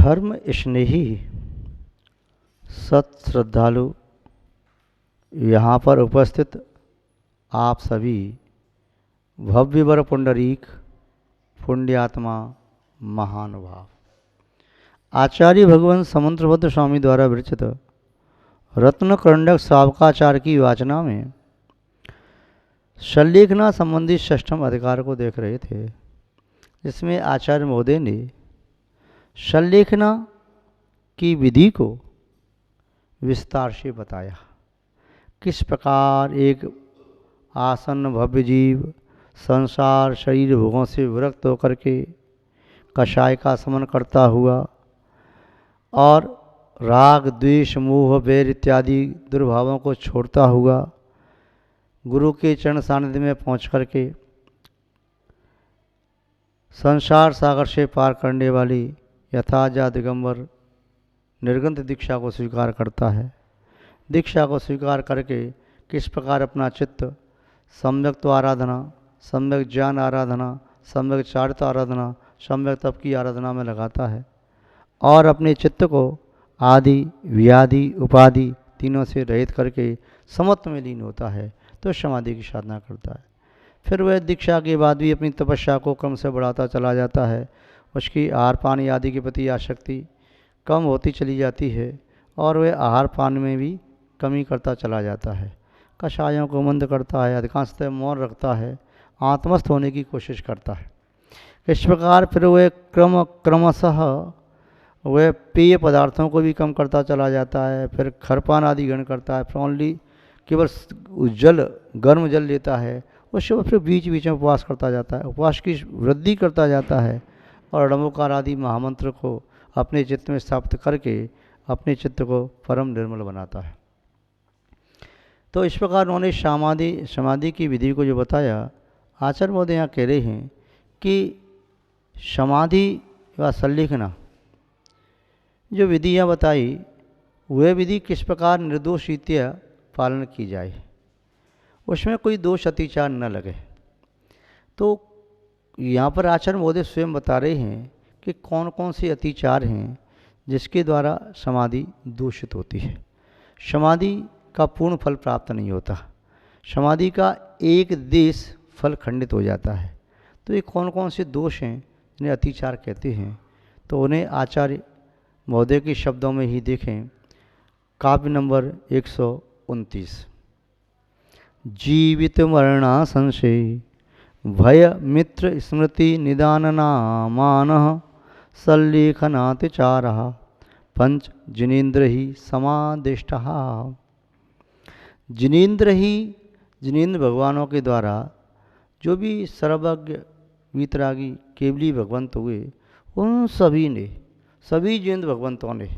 धर्म स्नेही सत श्रद्धालु यहाँ पर उपस्थित आप सभी भव्यवर पुंडरीक पुण्यात्मा महानुभाव आचार्य भगवान समंत्रभद्र स्वामी द्वारा विरचित रत्नकंडक सावकाचार की वाचना में शल्लेखना संबंधी षष्ठम अधिकार को देख रहे थे, जिसमें आचार्य महोदय ने शल्लेखना की विधि को विस्तार से बताया। किस प्रकार एक आसन्न भव्य जीव संसार शरीर भोगों से विरक्त होकर के कषाय का समन करता हुआ और राग द्वेष मोह वैर इत्यादि दुर्भावों को छोड़ता हुआ गुरु के चरण सानिध्य में पहुँच करके संसार सागर से पार करने वाली यथाजा दिगंबर निर्गंथ दीक्षा को स्वीकार करता है। दीक्षा को स्वीकार करके किस प्रकार अपना चित्त सम्यक्त्व आराधना, सम्यक ज्ञान आराधना, सम्यक चारित्र आराधना, सम्यक तप की आराधना में लगाता है और अपने चित्त को आदि व्याधि उपाधि तीनों से रहित करके समत्व में लीन होता है, तो समाधि की साधना करता है। फिर वह दीक्षा के बाद भी अपनी तपस्या को क्रम से बढ़ाता चला जाता है। उसकी आहार पानी आदि के प्रति आसक्ति कम होती चली जाती है और वह आहार पान में भी कमी करता चला जाता है। कषायों को मंद करता है, अधिकांशतः मौन रखता है, आत्मस्थ होने की कोशिश करता है। इस प्रकार फिर वह क्रमशः वह पेय पदार्थों को भी कम करता चला जाता है। फिर खरपान आदि ग्रहण करता है, फिर ओनली केवल जल गर्म जल लेता है। उसके फिर बीच बीच में उपवास करता जाता है, उपवास की वृद्धि करता जाता है और डमोकार आदि महामंत्र को अपने चित्त में स्थापित करके अपने चित्त को परम निर्मल बनाता है। तो इस प्रकार उन्होंने समाधि की विधि को जो बताया, आचार्य महोदय यहाँ कह रहे हैं कि समाधि व संलेखना जो विधियाँ बताई, वह विधि किस प्रकार निर्दोष रीत्या पालन की जाए, उसमें कोई दोष अतिचार न लगे। तो यहाँ पर आचार्य महोदय स्वयं बता रहे हैं कि कौन कौन से अतिचार हैं जिसके द्वारा समाधि दूषित होती है। समाधि का पूर्ण फल प्राप्त नहीं होता, समाधि का एक देश फल खंडित हो जाता है। तो ये कौन कौन से दोष हैं जिन्हें अतिचार कहते हैं, तो उन्हें आचार्य महोदय के शब्दों में ही देखें। काव्य नंबर 129। जीवित मरणा संशय भय मित्र स्मृति निदानना मानः सल्लेखनातिचारः पंच जिनेन्द्र ही समादिष्टः। जिनेन्द्र भगवानों के द्वारा जो भी सर्वज्ञ वीतरागी केवली भगवंत हुए, उन सभी जिनेन्द्र भगवंतों ने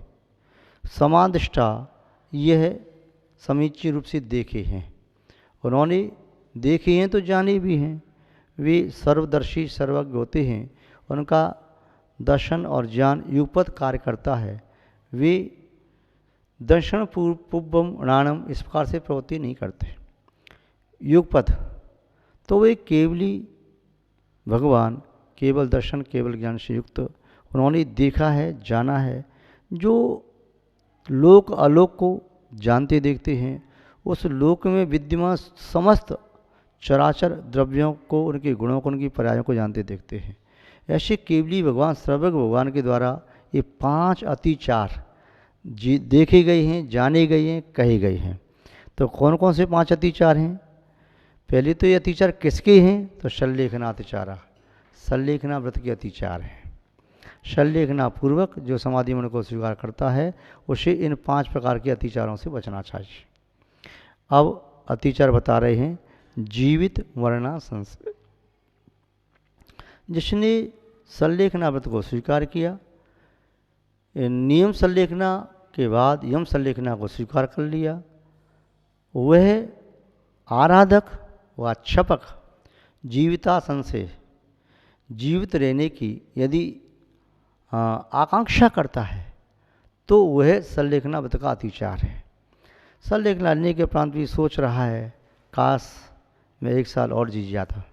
समादिष्टा यह समीचीन रूप से देखे हैं। उन्होंने देखे हैं तो जाने भी हैं। वे सर्वदर्शी सर्वज्ञ होते हैं, उनका दर्शन और ज्ञान युगपत कार्य करता है। वे दर्शन पूर्वम णाणम इस प्रकार से प्रवृत्ति नहीं करते युगपथ। तो वे केवली भगवान केवल दर्शन केवल ज्ञान से युक्त उन्होंने देखा है, जाना है। जो लोक आलोक को जानते देखते हैं, उस लोक में विद्यमान समस्त चराचर द्रव्यों को, उनके गुणों को, उनकी पर्यायों को जानते देखते हैं। ऐसे केवली भगवान सर्वज्ञ भगवान के द्वारा ये 5 अतिचार देखे गए हैं, जाने गए हैं, कहे गए हैं। तो कौन कौन से 5 अतिचार हैं? पहले तो ये अतिचार किसके हैं? तो शल्लेखना अतिचारा, शल्लेखना व्रत के अतिचार है। शल्लेखना पूर्वक जो समाधि मन को स्वीकार करता है, उसे इन 5 प्रकार के अतिचारों से बचना चाहिए। अब अतिचार बता रहे हैं। जीवित मरणा संशय, जिसने शल्लेखना व्रत को स्वीकार किया, नियम शल्लेखना के बाद यम शल्लेखना को स्वीकार कर लिया, वह आराधक व क्षपक जीविता संशय जीवित रहने की यदि आकांक्षा करता है, तो वह शल्लेखना व्रत का अतिचार है। शल्लेखना लेने के उपरांत भी सोच रहा है, काश मैं 1 साल और जी जाता,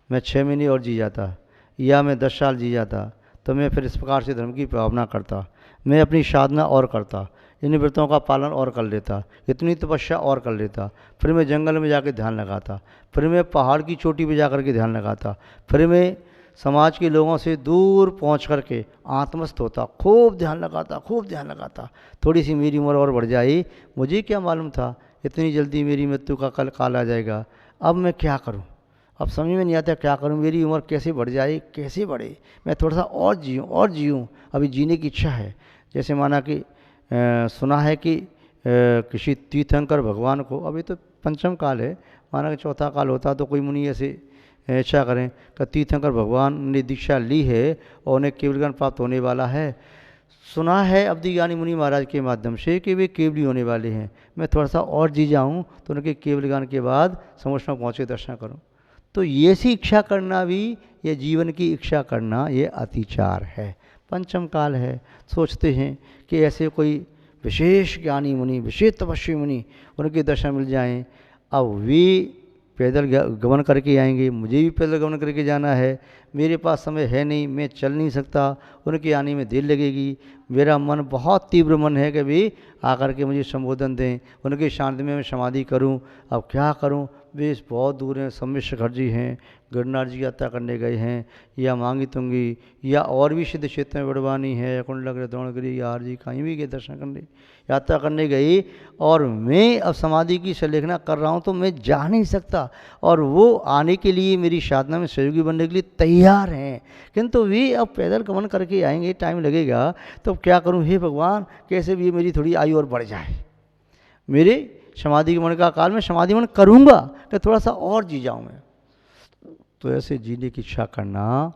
मैं 6 महीने और जी जाता, या मैं 10 साल जी जाता, तो मैं फिर इस प्रकार से धर्म की भावना करता, मैं अपनी साधना और करता, इन व्रतों का पालन और कर लेता, इतनी तपस्या और कर लेता, फिर मैं जंगल में जाकर ध्यान लगाता, फिर मैं पहाड़ की चोटी पे जा कर के ध्यान लगाता, फिर मैं समाज के लोगों से दूर पहुंच कर के आत्मस्थ होता, खूब ध्यान लगाता, खूब ध्यान लगाता। थोड़ी सी मेरी उम्र और बढ़ जाए, मुझे क्या मालूम था इतनी जल्दी मेरी मृत्यु का कल काल आ जाएगा। अब मैं क्या करूं, अब समझ में नहीं आता क्या करूं, मेरी उम्र कैसे बढ़ जाए, कैसे बढ़े, मैं थोड़ा सा और जीऊँ, अभी जीने की इच्छा है। जैसे माना कि सुना है कि किसी तीर्थंकर भगवान को, अभी तो पंचम काल है, माना कि चौथा काल होता तो कोई मुनि ऐसे इच्छा करें कि तीर्थंकर भगवान ने दीक्षा ली है और उन्हें केवल ज्ञान प्राप्त होने वाला है। सुना है अब्दी ज्ञानी मुनि महाराज के माध्यम से कि वे केवली होने वाले हैं, मैं थोड़ा सा और जी जाऊँ तो उनके केवल ज्ञान के बाद समुद्र में पहुँचे दर्शन करूँ। तो ये सी इच्छा करना भी, ये जीवन की इच्छा करना, ये अतिचार है, पंचम काल है। सोचते हैं कि ऐसे कोई विशेष ज्ञानी मुनि, विशेष तपस्वी मुनि, उनके दर्शन मिल जाएं, अब वे पैदल गमन करके आएंगे, मुझे भी पैदल गमन करके जाना है, मेरे पास समय है नहीं, मैं चल नहीं सकता, उनके आने में देर लगेगी, मेरा मन बहुत तीव्र मन है कि वे आकर के मुझे संबोधन दें, उनके शांति में मैं समाधि करूं। अब क्या करूं, वे बहुत दूर हैं, सम्मिश्र खर जी हैं, गिरनार जी यात्रा करने गए हैं, या मांगी तुंगी, या और भी सिद्ध क्षेत्र में बड़वानी है, या कुंडलगिरी, द्रोणगिरी, या आर जी, कहीं भी गए दर्शन करने, यात्रा करने गई, और मैं अब समाधि की संलेखना कर रहा हूँ तो मैं जा नहीं सकता, और वो आने के लिए मेरी साधना में सहयोगी बनने के लिए तैयार हैं, किंतु वे अब पैदल गमन करके आएंगे, टाइम लगेगा, तो क्या करूँ हे भगवान, कैसे भी मेरी थोड़ी आयु और बढ़ जाए, मेरे समाधि के मन का काल में समाधि मन करूँगा कि थोड़ा सा और जी जाऊँ मैं। तो ऐसे जीने की इच्छा करना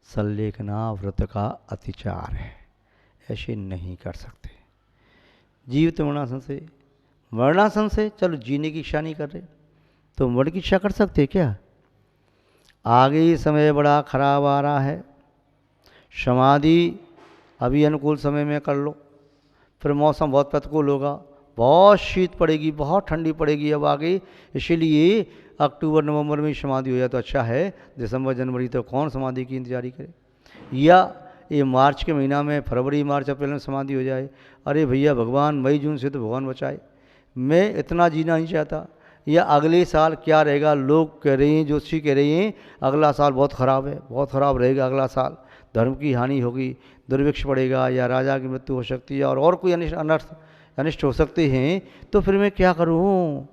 संलेखना व्रत का अतिचार है, ऐसे नहीं कर सकते। जीवित वर्णासन से चलो जीने की इच्छा नहीं कर रहे तो मरण की इच्छा कर सकते क्या? आगे समय बड़ा खराब आ रहा है, समाधि अभी अनुकूल समय में कर लो, फिर मौसम बहुत प्रतिकूल होगा, बहुत शीत पड़ेगी, बहुत ठंडी पड़ेगी अब आगे, इसीलिए अक्टूबर नवंबर में समाधि हो जाए तो अच्छा है, दिसंबर जनवरी तो कौन समाधि की इंतजारी करे, या ये मार्च के महीना में, फरवरी मार्च अप्रैल में समाधि हो जाए। अरे भैया भगवान मई जून से तो भगवान बचाए, मैं इतना जीना नहीं चाहता। या अगले साल क्या रहेगा, लोग कह रहे हैं, ज्योतिषी कह रहे हैं अगला साल बहुत ख़राब है, बहुत ख़राब रहेगा अगला साल, धर्म की हानि होगी, दुर्भिक्ष पड़ेगा, या राजा की मृत्यु हो सकती है, और कोई अनिष्ट हो सकते हैं, तो फिर मैं क्या करूं?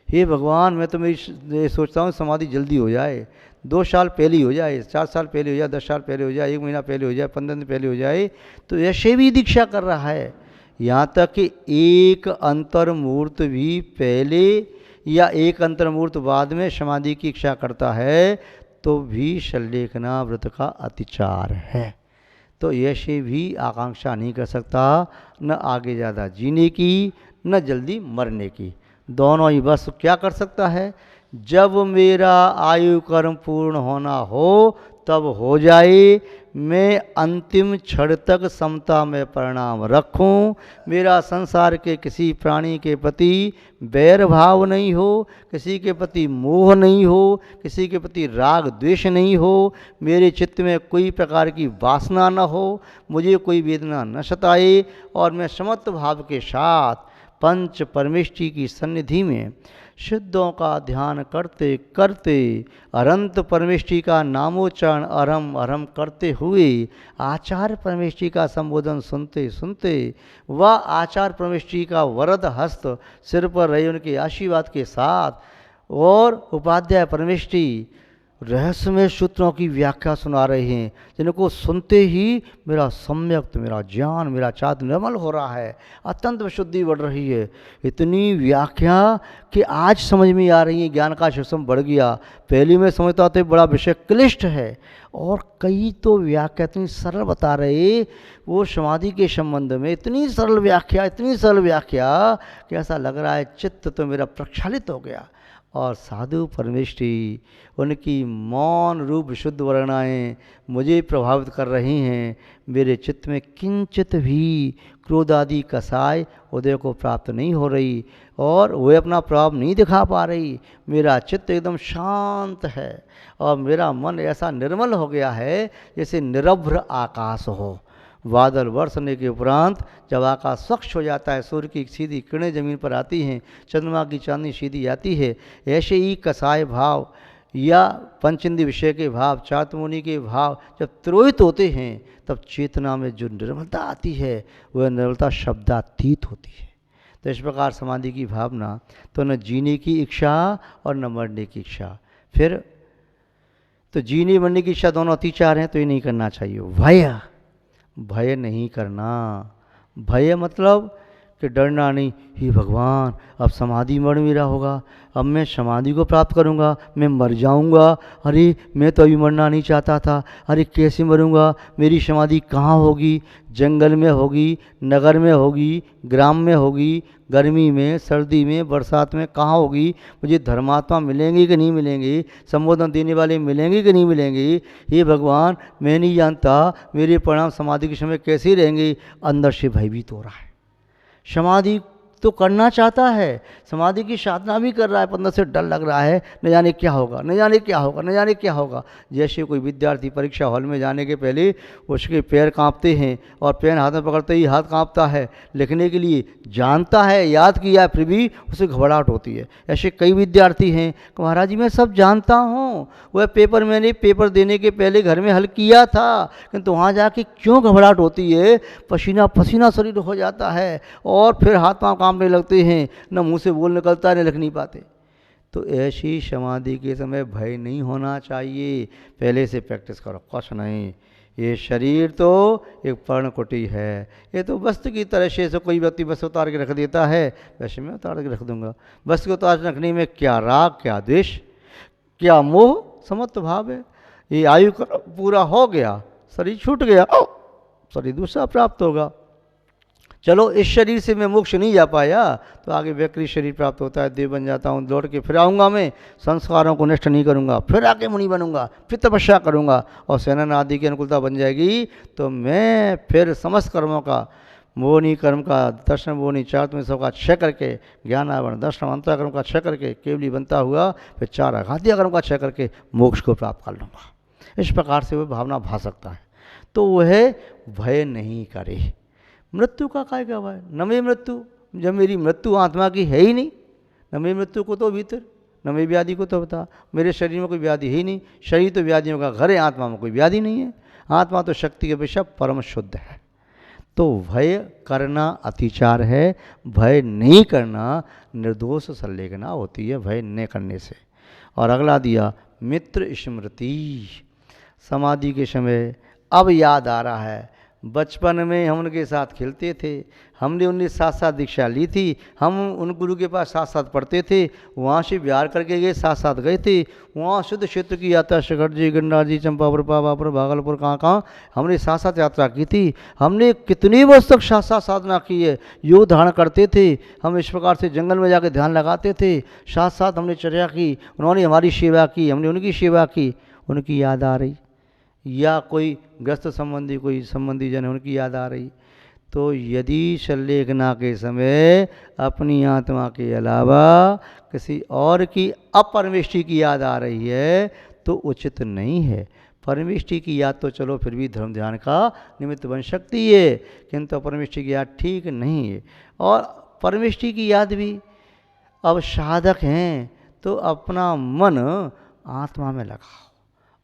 हे भगवान, मैं तो मेरी सोचता हूँ समाधि जल्दी हो जाए, 2 साल पहले हो जाए, 4 साल पहले हो जाए, 10 साल पहले हो जाए, 1 महीना पहले हो जाए, 15 दिन पहले हो जाए, तो ऐसे भी दीक्षा कर रहा है। यहाँ तक कि एक अंतर मुहूर्त भी पहले या एक अंतर मुहूर्त बाद में समाधि की इच्छा करता है तो भी संलेखना व्रत का अतिचार है। तो ऐसे भी आकांक्षा नहीं कर सकता, न आगे ज़्यादा जीने की, न जल्दी मरने की, दोनों ही। बस क्या कर सकता है, जब मेरा आयु कर्म पूर्ण होना हो तब हो जाए, मैं अंतिम क्षण तक समता में परिणाम रखूं, मेरा संसार के किसी प्राणी के प्रति बैर भाव नहीं हो, किसी के प्रति मोह नहीं हो, किसी के प्रति राग द्वेष नहीं हो, मेरे चित्त में कोई प्रकार की वासना न हो, मुझे कोई वेदना न सताए, और मैं समत्व भाव के साथ पंच परमेष्टि की सन्निधि में सिद्धों का ध्यान करते करते, अनंत परमेष्टि का नामोच्चारण अरम अरम करते हुए, आचार्य परमेष्टि का संबोधन सुनते सुनते, व आचार्य परमेष्टि का वरद हस्त सिर पर रहे उनके आशीर्वाद के साथ, और उपाध्याय परमेष्टि रहस्यमय सूत्रों की व्याख्या सुना रहे हैं, जिनको सुनते ही मेरा सम्यक, मेरा ज्ञान, मेरा चात निर्मल हो रहा है, अत्यंत विशुद्धि बढ़ रही है। इतनी व्याख्या कि आज समझ में आ रही है, ज्ञान का सूक्ष्म बढ़ गया। पहले मैं समझता था बड़ा विषय क्लिष्ट है, और कई तो व्याख्या इतनी सरल बता रहे, वो समाधि के संबंध में इतनी सरल व्याख्या, इतनी सरल व्याख्या कि ऐसा लग रहा है चित्त तो मेरा प्रक्षालित हो गया। और साधु परमेष्टि, उनकी मौन रूप विशुद्ध वर्णाएँ मुझे प्रभावित कर रही हैं। मेरे चित्त में किंचित भी क्रोध आदि कसाय उदय को प्राप्त नहीं हो रही और वे अपना प्रभाव नहीं दिखा पा रही। मेरा चित्त एकदम शांत है और मेरा मन ऐसा निर्मल हो गया है जैसे निरभ्र आकाश हो। बादल बरसने के उपरांत जब आकाश स्वच्छ हो जाता है, सूर्य की सीधी किरणें जमीन पर आती हैं, चंद्रमा की चांदनी सीधी आती है, ऐसे ही कसाय भाव या पंचेंद्रिय विषय के भाव, चातुर्मुनि के भाव जब त्रोहित होते हैं, तब चेतना में जो निर्मलता आती है वह निर्मलता शब्दातीत होती है। तो इस प्रकार समाधि की भावना तो न जीने की इच्छा और न मरने की इच्छा। फिर तो जीने मरने की इच्छा दोनों अतिचार हैं, तो ये नहीं करना चाहिए। भय नहीं करना। भय मतलब कि डरना नहीं, हे भगवान अब समाधि मर मेरा होगा, अब मैं समाधि को प्राप्त करूंगा, मैं मर जाऊंगा, अरे मैं तो अभी मरना नहीं चाहता था, अरे कैसे मरूंगा, मेरी समाधि कहाँ होगी, जंगल में होगी, नगर में होगी, ग्राम में होगी, गर्मी में, सर्दी में, बरसात में, कहाँ होगी, मुझे धर्मात्मा मिलेंगे कि नहीं मिलेंगे, संबोधन देने वाले मिलेंगे कि नहीं मिलेंगे, हे भगवान मैं नहीं जानता मेरे परिणाम समाधि के समय कैसे रहेंगे। अंदर से भयभीत हो रहा है। समाधि तो करना चाहता है, समाधि की साधना भी कर रहा है, अंदर से डर लग रहा है, न जाने क्या होगा, न जाने क्या होगा, न जाने क्या होगा। जैसे कोई विद्यार्थी परीक्षा हॉल में जाने के पहले उसके पैर कांपते हैं और पेन हाथ में पकड़ते ही हाथ कांपता है, लिखने के लिए जानता है, याद किया है, फिर भी उसे घबराहट होती है। ऐसे कई विद्यार्थी हैं कि महाराज जी मैं सब जानता हूँ, वह पेपर मैंने पेपर देने के पहले घर में हल किया था, किंतु वहाँ जाके क्यों घबराहट होती है, पसीना पसीना शरीर हो जाता है और फिर हाथ पाँव कांपने लगते हैं, न मुंह से बोल निकलता है, न लिख नहीं पाते। तो ऐसी समाधि के समय भय नहीं होना चाहिए। पहले से प्रैक्टिस करो, कुछ नहीं, ये शरीर तो एक पर्णकुटी है, ये तो वस्तु की तरह से कोई व्यक्ति वस्तु उतार के रख देता है, वैसे मैं उतार के रख दूंगा। वस्तु को उतार रखने में क्या राग, क्या द्वेष, क्या मोह, समत्व भाव है। ये आयु पूरा हो गया, शरीर छूट गया, शरीर दूसरा प्राप्त होगा। चलो इस शरीर से मैं मोक्ष नहीं जा पाया तो आगे वैकृत शरीर प्राप्त होता है, देव बन जाता हूँ, लौट के फिर आऊँगा, मैं संस्कारों को नष्ट नहीं करूँगा, फिर आके मुनि बनूंगा, फिर तपस्या करूँगा और सेनन आदि की अनुकूलता बन जाएगी, तो मैं फिर समस्त कर्मों का मोहनी कर्म का दर्शन, मोहनी चार सबका क्षय करके, ज्ञान आवरण दर्शन अंतर कर्म का क्षय करके केवली बनता हुआ फिर चार आघातीय कर्म का क्षय करके मोक्ष को प्राप्त कर लूँगा। इस प्रकार से वह भावना भा सकता है। तो वह भय नहीं करे। मृत्यु का काय का भय, न मे मृत्यु, जब मेरी मृत्यु आत्मा की है ही नहीं, न मे मृत्यु को तो भीतर, न मे व्याधि को तो बता, मेरे शरीर में कोई व्याधि है ही नहीं, शरीर तो व्याधियों का घर है, आत्मा में कोई व्याधि नहीं है, आत्मा तो शक्ति के अपेक्षा परम शुद्ध है। तो भय करना अतिचार है, भय नहीं करना निर्दोष संलेखना होती है, भय न करने से। और अगला दिया मित्र स्मृति। समाधि के समय अब याद आ रहा है, बचपन में हम उनके साथ खेलते थे, हमने उनके साथ साथ दीक्षा ली थी, हम उन गुरु के पास साथ साथ पढ़ते थे, वहाँ से बिहार करके गए, साथ साथ गए थे, वहाँ शुद्ध क्षेत्र की यात्रा शिखर जी, गंडा जी, चंपापुर, पावापुर, भागलपुर, कहाँ हमने साथ साथ यात्रा की थी। हमने कितनी वर्ष तक साथ साथ साधना की है, योग धारण करते थे, हम इस प्रकार से जंगल में जाकर ध्यान लगाते थे, साथ साथ हमने चर्या की, उन्होंने हमारी सेवा की, हमने उनकी सेवा की, उनकी याद आ रही, या कोई ग्रस्त संबंधी, कोई संबंधी जन उनकी याद आ रही। तो यदि संलेखना के समय अपनी आत्मा के अलावा किसी और की अपरमेष्टि की याद आ रही है तो उचित नहीं है। परमेष्टि की याद तो चलो फिर भी धर्म ध्यान का निमित्त बन सकती है, किंतु परमेष्टि की याद ठीक नहीं है। और परमेष्टि की याद भी, अब साधक हैं तो अपना मन आत्मा में लगाओ,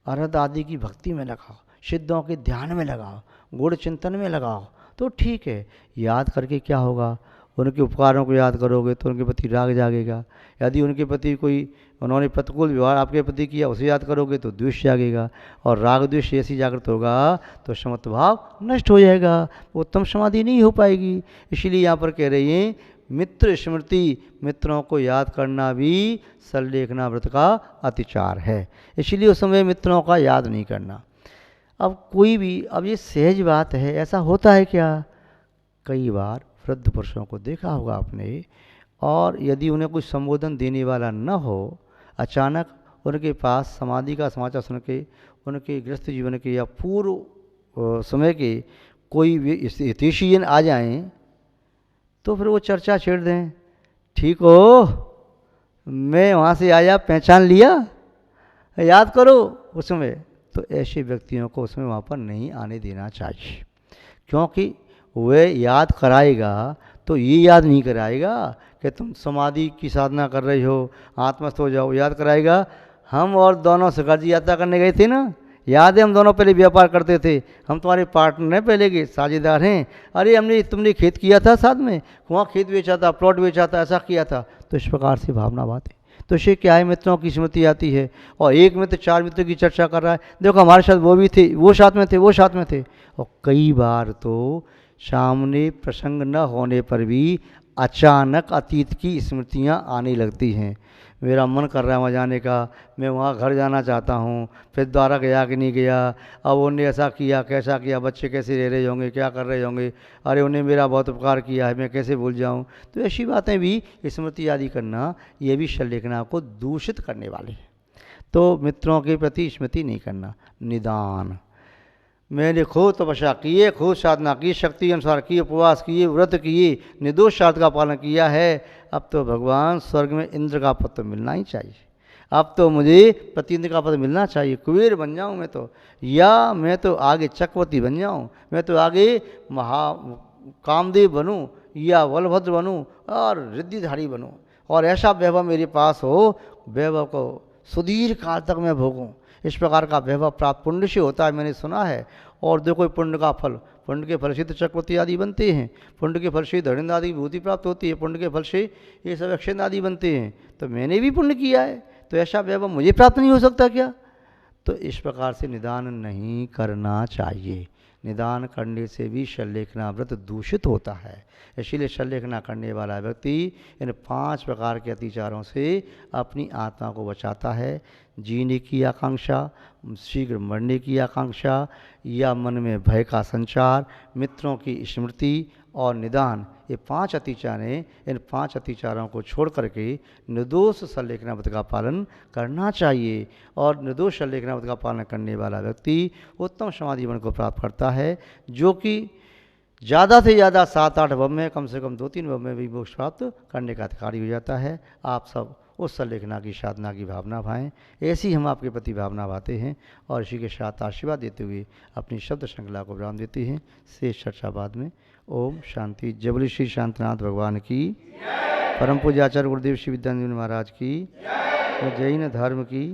अरहत आदि की भक्ति में लगाओ, सिद्धों के ध्यान में लगाओ, गुण चिंतन में लगाओ, तो ठीक है। याद करके क्या होगा, उनके उपकारों को याद करोगे तो उनके प्रति राग जागेगा, यदि उनके प्रति कोई उन्होंने प्रतिकूल व्यवहार आपके प्रति किया उसे याद करोगे तो द्वेष जागेगा, और राग द्वेष ऐसी जागृत होगा तो समत्व भाव नष्ट हो जाएगा, उत्तम समाधि नहीं हो पाएगी। इसीलिए यहाँ पर कह रही हैं मित्र स्मृति, मित्रों को याद करना भी संलेखना व्रत का अतिचार है, इसलिए उस समय मित्रों का याद नहीं करना। अब कोई भी, अब ये सहज बात है, ऐसा होता है क्या, कई बार वृद्ध पुरुषों को देखा होगा आपने, और यदि उन्हें कुछ संबोधन देने वाला न हो, अचानक उनके पास समाधि का समाचार सुन के उनके गृहस्थ जीवन के या पूर्व समय के कोई हितैषीजन आ जाएं, तो फिर वो चर्चा छेड़ दें, ठीक हो, मैं वहाँ से आया, पहचान लिया, याद करो उसमें। तो ऐसे व्यक्तियों को उसमें वहाँ पर नहीं आने देना चाहिए, क्योंकि वह याद कराएगा तो ये याद नहीं कराएगा कि तुम समाधि की साधना कर रही हो, आत्मस्थ हो जाओ। याद कराएगा, हम और दोनों शिखर जी यात्रा करने गए थे ना, याद है, हम दोनों पहले व्यापार करते थे, हम तुम्हारे पार्टनर हैं, पहले के साझेदार हैं। अरे तुमने खेत किया था साथ में, वहाँ खेत बेचा था, प्लॉट बेचा था, ऐसा किया था। तो इस प्रकार से भावना बात है। तो इससे क्या है, मित्रों की स्मृति आती है। और एक मित्र 4 मित्रों की चर्चा कर रहा है, देखो हमारे साथ वो भी थे, वो साथ में थे, वो साथ में थे। और कई बार तो सामने प्रसंग न होने पर भी अचानक अतीत की स्मृतियाँ आने लगती हैं। मेरा मन कर रहा है वहाँ जाने का, मैं वहाँ घर जाना चाहता हूँ, फिर द्वारा गया कि नहीं गया, अब उन्हें ऐसा किया, कैसा किया, बच्चे कैसे रह रहे होंगे, क्या कर रहे होंगे, अरे उन्हें मेरा बहुत उपकार किया है, मैं कैसे भूल जाऊँ। तो ऐसी बातें भी स्मृति आदि करना, ये भी शल्यकना को दूषित करने वाले हैं। तो मित्रों के प्रति स्मृति नहीं करना। निदान, मैंने खूब तपस्या किए, खूब साधना की, शक्ति अनुसार किए, उपवास किए, व्रत किए, निर्दोष शर्त का पालन किया है, अब तो भगवान स्वर्ग में इंद्र का पद मिलना ही चाहिए, अब तो मुझे प्रतिइंद्र का पद मिलना चाहिए, कुबेर बन जाऊं मैं तो, या मैं तो आगे चक्रवर्ती बन जाऊं, मैं तो आगे कामदेव बनूं, या बलभद्र बनूं, और रिद्धिधारी बनूं, और ऐसा वैभव मेरे पास हो, वैभव को सुदीर्घ काल तक मैं भोगूं। इस प्रकार का वैभव प्राप्त पुण्य से होता है, मैंने सुना है। और देखो पुण्य का फल, पुण्य के फल से तो चक्रवर्ती आदि बनते हैं, पुण्य के फल से धरिंद आदि विभूति प्राप्त होती है, पुण्य के फल से ये सब अक्षय आदि बनते हैं। तो मैंने भी पुण्य किया है, तो ऐसा वैभव मुझे प्राप्त नहीं हो सकता क्या? तो इस प्रकार से निदान नहीं करना चाहिए। निदान करने से भी शल्यकना व्रत दूषित होता है। इसीलिए शल्यकना करने वाला व्यक्ति इन 5 प्रकार के अतिचारों से अपनी आत्मा को बचाता है। जीने की आकांक्षा, शीघ्र मरने की आकांक्षा, या मन में भय का संचार, मित्रों की स्मृति और निदान, ये 5 अतिचारें, इन 5 अतिचारों को छोड़ करके निर्दोष शल्यकना व्रत का पालन करना चाहिए। और निर्दोष शल्यकना व्रत का पालन करने वाला व्यक्ति उत्तम समाधि जीवन को प्राप्त करता है, जो कि ज़्यादा से ज़्यादा 7-8 भव में, कम से कम 2-3 भव में भी मोक्ष प्राप्त करने का अधिकारी हो जाता है। आप सब उस शल्यकना की साधना की भावना भाएं, ऐसी हम आपके प्रति भावना भाते हैं। और इसी के साथ आशीर्वाद देते हुए अपनी शब्द श्रृंखला को विराम देते हैं। शेष चर्चा बाद में। ओम शांति। जय बोले श्री शांतिनाथ भगवान की, परम पूज्य आचार्य गुरुदेव श्री विद्यानंद महाराज की, जैन धर्म की।